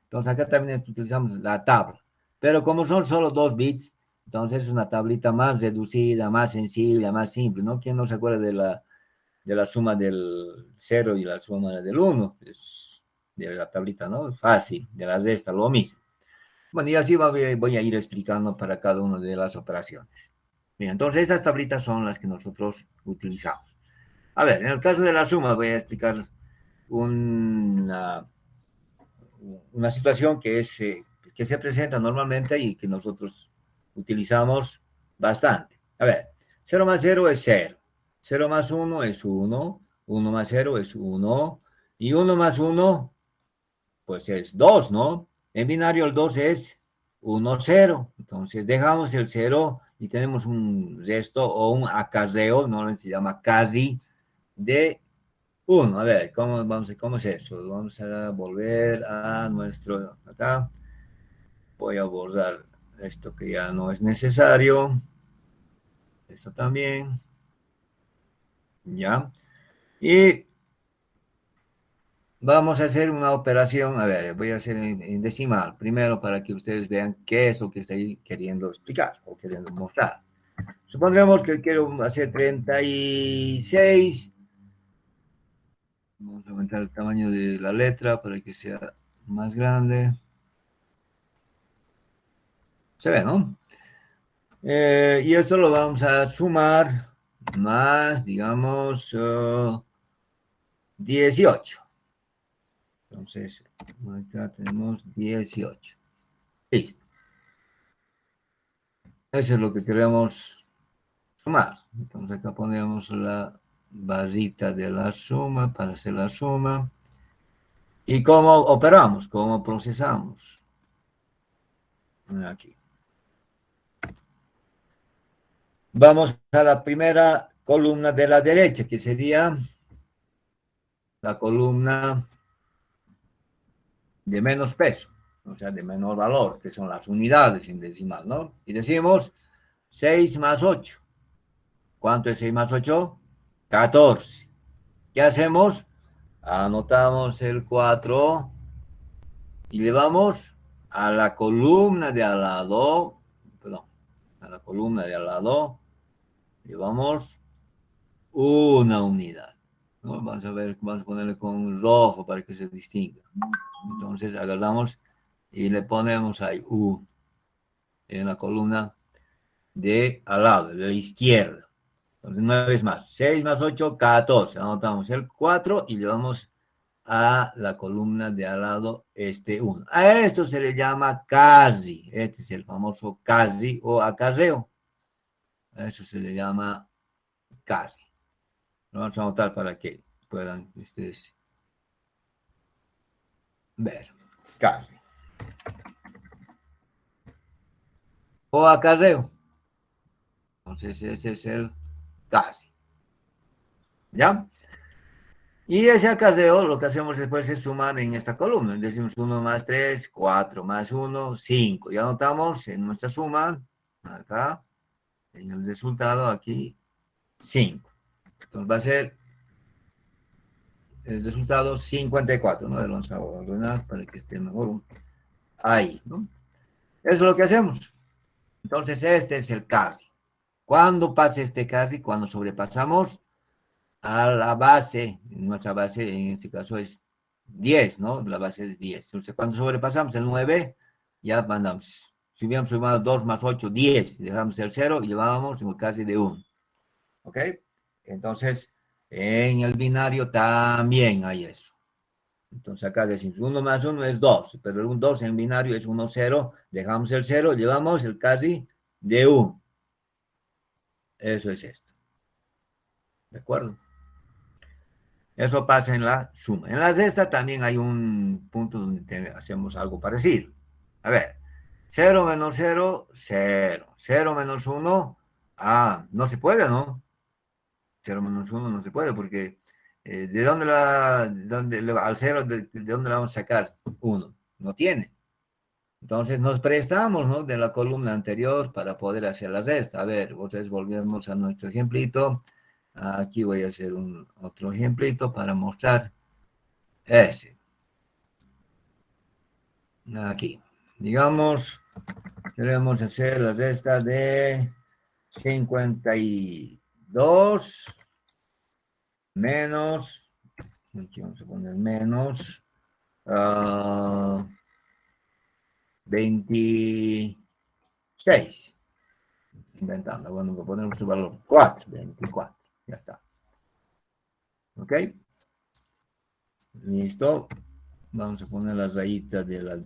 Entonces, acá también utilizamos la tabla. Pero como son solo 2 bits, entonces es una tablita más reducida, más sencilla, más simple, ¿no? ¿Quién no se acuerda de la suma del 0 y la suma del 1? Es de la tablita, ¿no? Fácil, de la resta, lo mismo. Bueno, y así voy a ir explicando para cada una de las operaciones. Bien, entonces estas tablitas son las que nosotros utilizamos. A ver, en el caso de la suma voy a explicar una situación que se presenta normalmente y que nosotros utilizamos bastante. A ver, 0 más 0 es 0, 0 más 1 es 1, 1 más 0 es 1. Y 1 más 1, pues es 2, ¿no? En binario el 2 es 1, 0. Entonces dejamos el 0 y tenemos un resto o un acarreo, no se llama casi, de 1. A ver, ¿cómo es eso? Vamos a volver a nuestro, acá. Voy a borrar esto que ya no es necesario. Esto también. Ya. Y vamos a hacer una operación. A ver, voy a hacer en decimal. Primero para que ustedes vean qué es lo que estoy queriendo explicar o queriendo mostrar. Supondremos que quiero hacer 36. Vamos a aumentar el tamaño de la letra para que sea más grande. Se ve, ¿no? Y esto lo vamos a sumar más, digamos, 18. Entonces, acá tenemos 18. Listo. Eso es lo que queremos sumar. Entonces acá ponemos la barrita de la suma para hacer la suma. ¿Y cómo operamos? ¿Cómo procesamos? Aquí. Vamos a la primera columna de la derecha, que sería la columna de menos peso, o sea, de menor valor, que son las unidades en decimal, ¿no? Y decimos 6 más 8. ¿Cuánto es 6 más 8? 14. ¿Qué hacemos? Anotamos el 4 y le vamos a la columna de al lado, perdón, a la columna de al lado, llevamos una unidad, ¿no? Vamos a ver, vamos a ponerle con rojo para que se distinga. Entonces agarramos y le ponemos ahí U en la columna de al lado, de la izquierda. Entonces, 9 es más. 6 más 8, 14. Anotamos el 4 y llevamos a la columna de al lado este 1. A esto se le llama casi. Este es el famoso casi o acarreo. A eso se le llama casi. Lo vamos a anotar para que puedan ustedes ver. Casi. O acarreo. Entonces, ese es el casi. ¿Ya? Y ese acarreo, lo que hacemos después es sumar en esta columna. Decimos 1 más 3, 4 más 1, 5. Y anotamos en nuestra suma, acá, en el resultado, aquí, 5. Entonces va a ser el resultado 54, ¿no? Lo vamos a ordenar para que esté mejor ahí, ¿no? Eso es lo que hacemos. Entonces este es el casi. ¿Cuándo pasa este casi? Cuando sobrepasamos a la base, nuestra base en este caso es 10, ¿no? La base es 10. Entonces, cuando sobrepasamos el 9, ya mandamos. Si hubiéramos sumado 2 más 8, 10. Dejamos el 0 y llevábamos casi de 1. ¿Ok? Entonces, en el binario también hay eso. Entonces, acá decimos 1 más 1 es 2, pero un 2 en binario es 1, 0. Dejamos el 0, llevamos el casi de 1. Eso es esto. ¿De acuerdo? Eso pasa en la suma. En la resta también hay un punto donde hacemos algo parecido. A ver, 0 menos 0, 0. 0 menos 1, no se puede, ¿no? 0 menos 1 no se puede porque ¿de dónde al 0, de dónde la vamos a sacar? 1. No tiene. Entonces nos prestamos, ¿no? De la columna anterior para poder hacer la resta. A ver, entonces volvemos a nuestro ejemplito. Aquí voy a hacer otro ejemplito para mostrar ese. Aquí. Digamos, queremos hacer la resta de 52 menos, aquí vamos a poner menos 26. Inventando, bueno, ponemos su valor 4, 24. Ya está. ¿Ok? Listo. Vamos a poner la rayita de la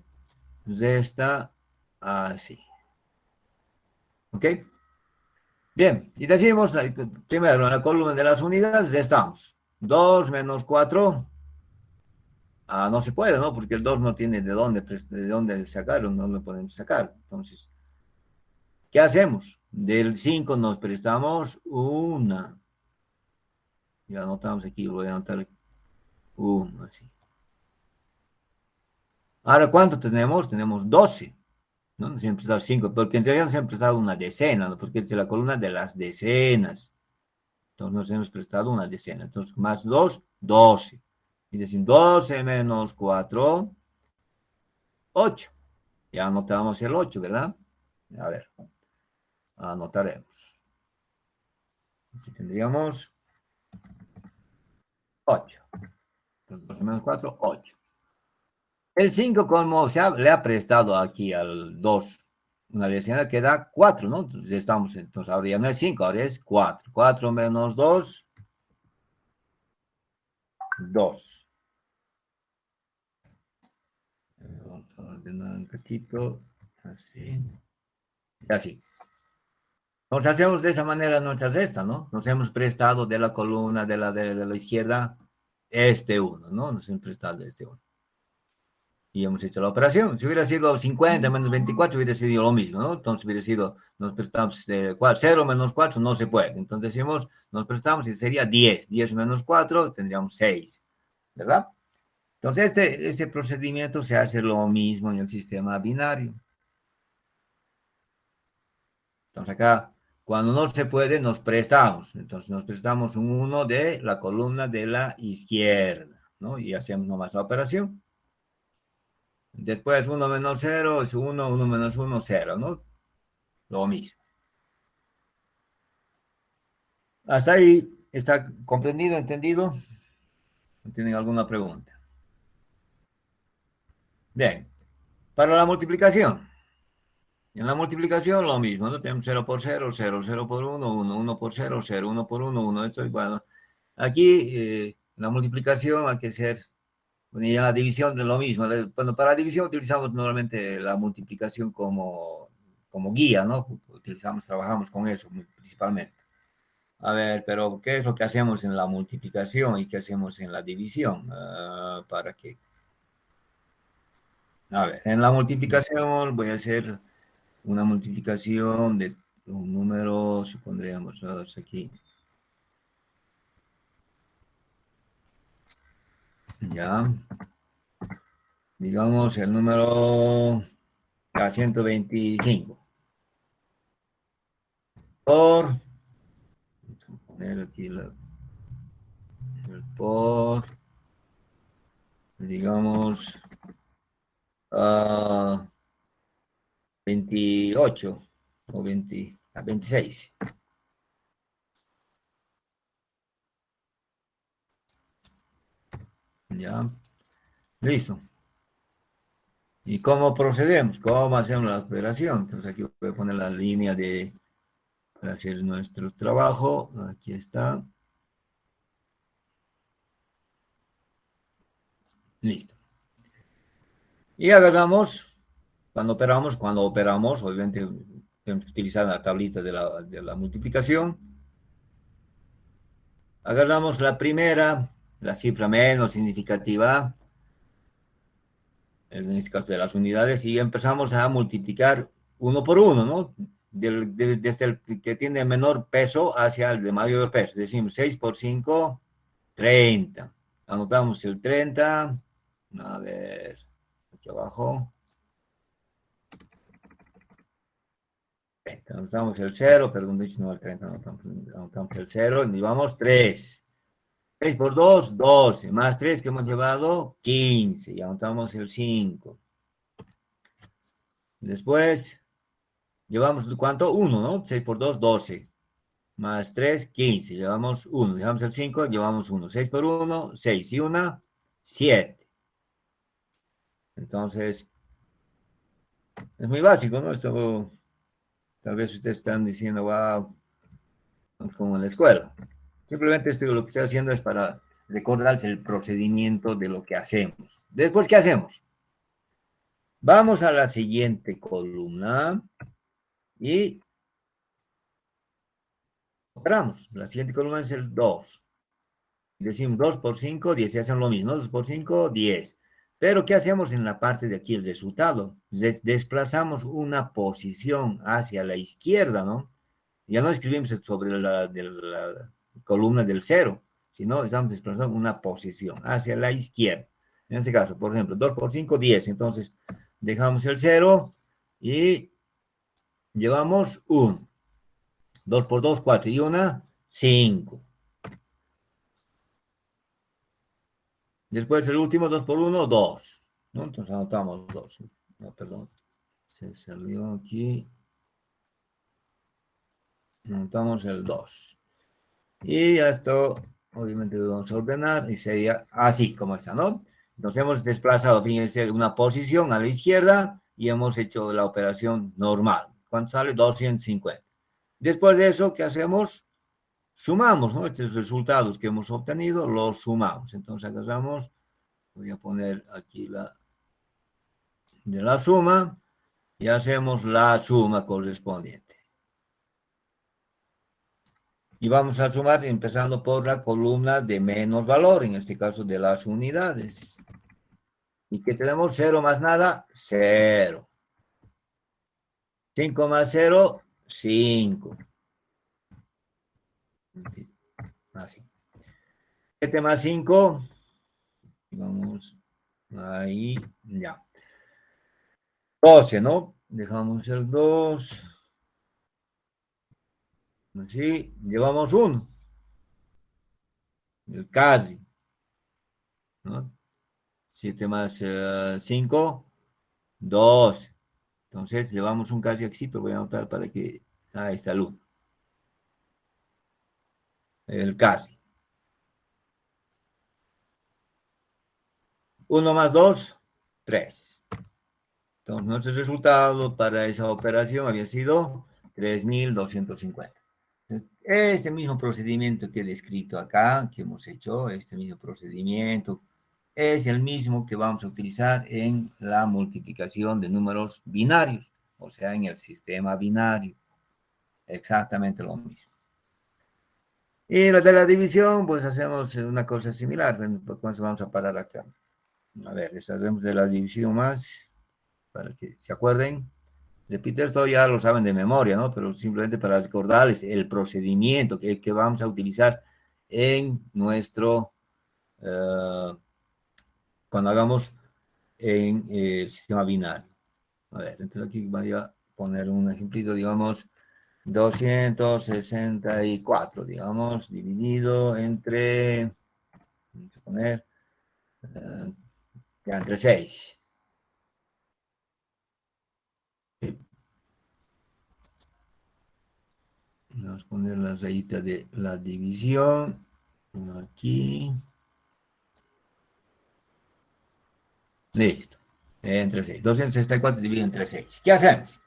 resta así. ¿Ok? Bien. Y decimos primero en la columna de las unidades, restamos. 2 menos 4. No se puede, ¿no? Porque el 2 no tiene de dónde sacarlo, no lo podemos sacar. Entonces, ¿qué hacemos? Del 5 nos prestamos 1. Ya anotamos aquí, voy a anotar 1, así. Ahora, ¿cuánto tenemos? Tenemos 12. ¿No? Nos hemos prestado 5, porque en realidad nos hemos prestado una decena, ¿no? Porque es la columna de las decenas. Entonces nos hemos prestado una decena. Entonces, más 2, 12. Y decimos 12 menos 4, 8. Ya anotamos el 8, ¿verdad? A ver, anotaremos. Aquí tendríamos 8. 12 menos 4, 8. El 5, como le ha prestado aquí al 2 una decena, queda 4, ¿no? Entonces ahora ya no es 5, ahora es 4. 4 menos 2, 2. Vamos a ordenar un poquito, así. Y así. Nos hacemos de esa manera nuestra cesta, ¿no? Nos hemos prestado de la columna de la izquierda este 1, ¿no? Nos hemos prestado este 1. Y hemos hecho la operación. Si hubiera sido 50 menos 24, hubiera sido lo mismo, ¿no? Entonces hubiera sido, nos prestamos 0 menos 4, no se puede. Entonces decimos, nos prestamos y sería 10. 10 menos 4, tendríamos 6, ¿verdad? Entonces este procedimiento se hace lo mismo en el sistema binario. Entonces acá, cuando no se puede, nos prestamos. Entonces nos prestamos un 1 de la columna de la izquierda, ¿no? Y hacemos nomás la operación. Después 1 menos 0 es 1, 1 menos 1, 0, ¿no? Lo mismo. Hasta ahí está comprendido, entendido. ¿Tienen alguna pregunta? Bien. Para la multiplicación. En la multiplicación lo mismo, ¿no? Tenemos 0 por 0, 0, 0 por 1, 1, 1 por 0, 0, 1 por 1, 1. Esto es bueno. Aquí la multiplicación hay que ser, bueno, y en la división de lo mismo. Bueno, para la división utilizamos normalmente la multiplicación como guía, ¿no? Trabajamos con eso principalmente. A ver, pero ¿qué es lo que hacemos en la multiplicación y qué hacemos en la división? ¿Para qué? A ver, en la multiplicación voy a hacer una multiplicación de un número, supondríamos aquí. Ya. Digamos el número 125. Por, vamos a poner aquí el por, digamos, 28 o 26. Ya, listo. ¿Y cómo procedemos? ¿Cómo hacemos la operación? Entonces aquí voy a poner la línea para hacer nuestro trabajo. Aquí está. Listo. Y agarramos, cuando operamos, obviamente tenemos que utilizar la tablita de la multiplicación. Agarramos la primera, la cifra menos significativa, en este caso de las unidades, y empezamos a multiplicar uno por uno, ¿no? Desde el que tiene menor peso hacia el de mayor peso. Decimos 6 por 5, 30. Anotamos el 30. A ver, aquí abajo. Anotamos el 0, perdón, no el 30, anotamos el 0, y vamos 3. 6 por 2, 12, más 3 que hemos llevado, 15, y anotamos el 5. Después, llevamos, ¿cuánto? 1, ¿no? 6 por 2, 12. Más 3, 15. Llevamos 1. Llevamos el 5, llevamos 1. 6 por 1, 6. Y 1, 7. Entonces, es muy básico, ¿no? Esto, tal vez ustedes están diciendo, wow, como en la escuela. Simplemente esto lo que estoy haciendo es para recordarles el procedimiento de lo que hacemos. Después, ¿qué hacemos? Vamos a la siguiente columna y operamos. La siguiente columna es el 2. Decimos 2 por 5, 10, y hacen lo mismo, 2 por 5, 10. Pero, ¿qué hacemos en la parte de aquí, el resultado? Desplazamos una posición hacia la izquierda, ¿no? Ya no escribimos sobre la columna del 0, sino estamos desplazando una posición hacia la izquierda. En este caso, por ejemplo, 2 por 5, 10. Entonces, dejamos el 0 y llevamos 1. 2 por 2, 4 y 1, 5. Después el último, 2 por 1, 2. ¿No? Entonces anotamos 2. No, perdón. Se salió aquí. Anotamos el 2. Y esto, obviamente, lo vamos a ordenar y sería así como está, ¿no? Entonces hemos desplazado, fíjense, una posición a la izquierda y hemos hecho la operación normal. ¿Cuánto sale? 250. Después de eso, ¿qué hacemos? Sumamos, ¿no? Estos resultados que hemos obtenido los sumamos. Entonces agarramos, voy a poner aquí la de la suma y hacemos la suma correspondiente. Y vamos a sumar empezando por la columna de menos valor, en este caso de las unidades. ¿Y qué tenemos? 0 más nada, 0. 5 más 0, 5. Así. 7 más 5, vamos ahí, ya. 12, ¿no? Dejamos el 2. Así, llevamos 1. El casi, ¿no? 7 más 5, 2. Entonces, llevamos un casi aquí, pero voy a anotar para que... Ahí está el 1. El casi. 1 más 2, 3. Entonces, nuestro resultado para esa operación había sido 3.250. Este mismo procedimiento que he descrito acá, que hemos hecho, este mismo procedimiento, es el mismo que vamos a utilizar en la multiplicación de números binarios, o sea, en el sistema binario. Exactamente lo mismo. Y lo de la división, pues hacemos una cosa similar. Entonces vamos a parar acá. A ver, sabemos de la división más, para que se acuerden. Repito, esto ya lo saben de memoria, ¿no? Pero simplemente para recordarles el procedimiento que vamos a utilizar en nuestro, cuando hagamos en el sistema binario. A ver, entonces aquí voy a poner un ejemplito, digamos, 264, digamos, dividido entre, vamos a poner, ya entre 6. Vamos a poner la rayita de la división. Aquí. Listo. Entre 6. 264 dividido entre 6. ¿Qué hacemos?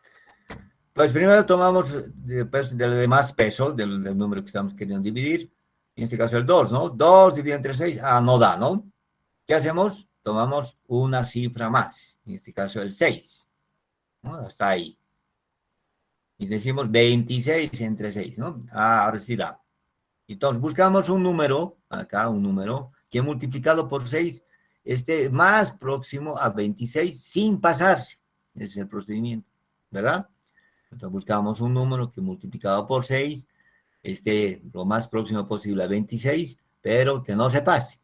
Pues primero tomamos del más peso del número que estamos queriendo dividir. En este caso el 2, ¿no? 2 dividido entre 6. Ah, no da, ¿no? ¿Qué hacemos? Tomamos una cifra más. En este caso el 6. ¿No? Hasta ahí. Y decimos 26 entre 6, ¿no? Ah, ahora sí da. Entonces buscamos un número, acá un número, que multiplicado por 6 esté más próximo a 26 sin pasarse. Ese es el procedimiento, ¿verdad? Entonces buscamos un número que multiplicado por 6 esté lo más próximo posible a 26, pero que no se pase.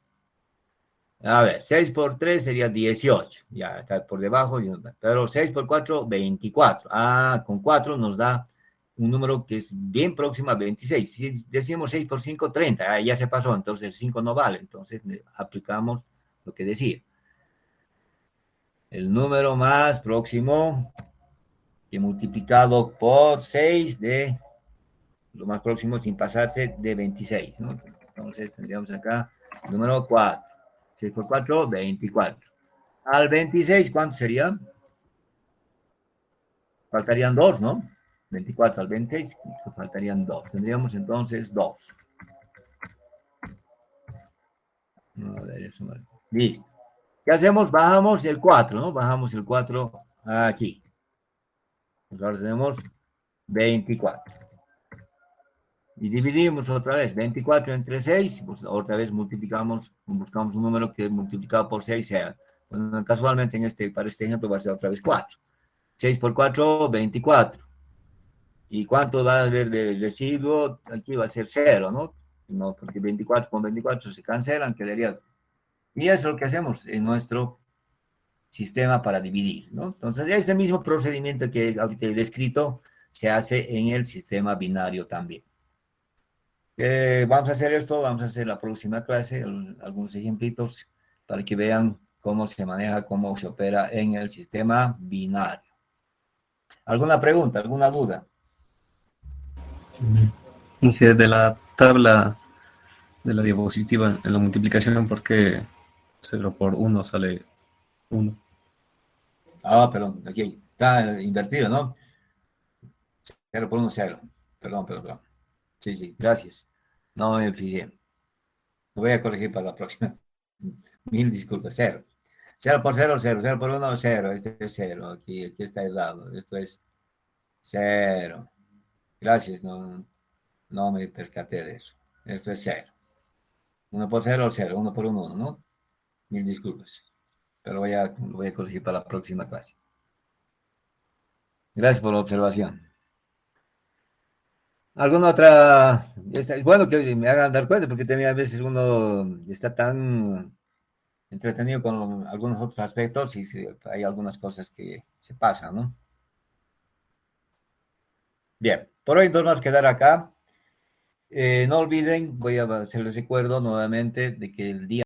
A ver, 6 por 3 sería 18. Ya está por debajo, pero 6 por 4, 24. Ah, con 4 nos da un número que es bien próximo a 26. Si decimos 6 por 5, 30. Ah, ya se pasó, entonces 5 no vale. Entonces aplicamos lo que decía. El número más próximo que multiplicado por 6 de lo más próximo sin pasarse de 26, ¿no? Entonces tendríamos acá el número 4. 6 por 4, 24. Al 26, ¿cuánto sería? Faltarían 2, ¿no? 24 al 26, faltarían 2. Tendríamos entonces 2. A ver, eso más. Listo. ¿Qué hacemos? Bajamos el 4, ¿no? Bajamos el 4 aquí. Pues ahora tenemos 24. Y dividimos otra vez 24 entre 6, pues otra vez multiplicamos, buscamos un número que multiplicado por 6 sea. Bueno, casualmente para este ejemplo va a ser otra vez 4. 6 por 4, 24. ¿Y cuánto va a haber de residuo? Aquí va a ser 0, ¿no? No, porque 24 con 24 se cancelan, quedaría. Y eso es lo que hacemos en nuestro sistema para dividir, ¿no? Entonces, ese mismo procedimiento que ahorita he descrito se hace en el sistema binario también. Vamos a hacer esto, vamos a hacer la próxima clase, algunos ejemplitos para que vean cómo se maneja, cómo se opera en el sistema binario. ¿Alguna pregunta, alguna duda? Inge, de la tabla de la diapositiva en la multiplicación, ¿por qué 0 por 1 sale 1? Ah, perdón, aquí está invertido, ¿no? 0 por 1, 0. Perdón. Sí, sí, gracias. No me fijé. Lo voy a corregir para la próxima. Mil disculpas, 0. 0 por 0, 0. 0 por 1, 0. Este es 0. Aquí está errado. Esto es 0. Gracias, no me percaté de eso. Esto es 0. 1 por 0, 0. 1 por 1, 1, ¿no? Mil disculpas. Pero lo voy a corregir para la próxima clase. Gracias por la observación. ¿Alguna otra? Es bueno que me hagan dar cuenta porque también a veces uno está tan entretenido con algunos otros aspectos y hay algunas cosas que se pasan, ¿no? Bien, por hoy nos vamos a quedar acá. No olviden, voy a hacerles recuerdo nuevamente de que el día